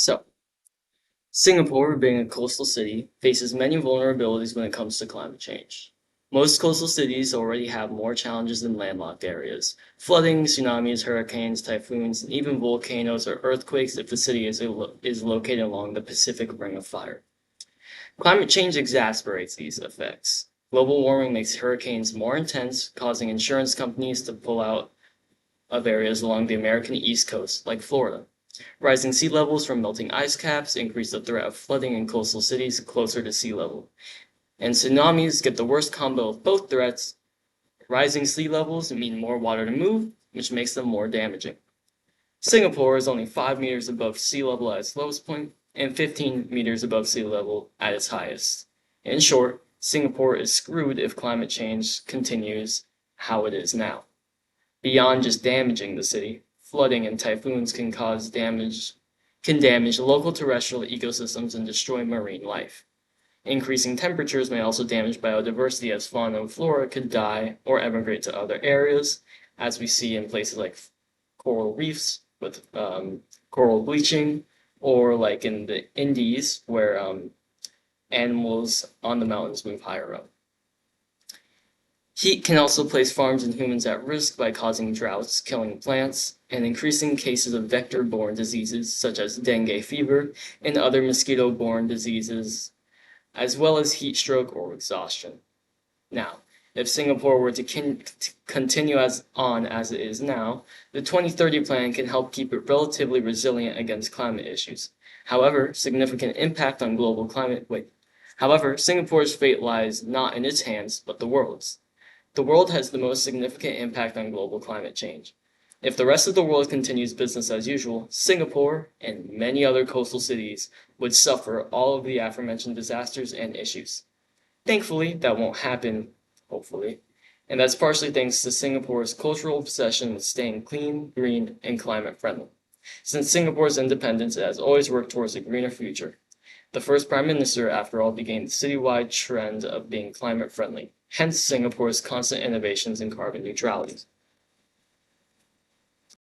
So, Singapore, being a coastal city, faces many vulnerabilities when it comes to climate change. Most coastal cities already have more challenges than landlocked areas. Flooding, tsunamis, hurricanes, typhoons, and even volcanoes or earthquakes if the city is located along the Pacific Ring of Fire. Climate change exacerbates these effects. Global warming makes hurricanes more intense, causing insurance companies to pull out of areas along the American East Coast, like Florida. Rising sea levels from melting ice caps increase the threat of flooding in coastal cities closer to sea level. And tsunamis get the worst combo of both threats. Rising sea levels mean more water to move, which makes them more damaging. Singapore is only 5 meters above sea level at its lowest point and 15 meters above sea level at its highest. In short, Singapore is screwed if climate change continues how it is now. Beyond just damaging the city, flooding and typhoons can damage local terrestrial ecosystems and destroy marine life. Increasing temperatures may also damage biodiversity as fauna and flora could die or emigrate to other areas, as we see in places like coral reefs with coral bleaching, or like in the Indies where animals on the mountains move higher up. Heat can also place farms and humans at risk by causing droughts, killing plants, and increasing cases of vector-borne diseases such as dengue fever and other mosquito-borne diseases, as well as heat stroke or exhaustion. Now, if Singapore were to continue as it is now, the 2030 plan can help keep it relatively resilient against climate issues. However, Singapore's fate lies not in its hands, but the world's. The world has the most significant impact on global climate change. If the rest of the world continues business as usual, Singapore and many other coastal cities would suffer all of the aforementioned disasters and issues. Thankfully, that won't happen, hopefully, and that's partially thanks to Singapore's cultural obsession with staying clean, green, and climate friendly. Since Singapore's independence, it has always worked towards a greener future. The first Prime Minister, after all, began the citywide trend of being climate friendly, hence Singapore's constant innovations in carbon neutrality.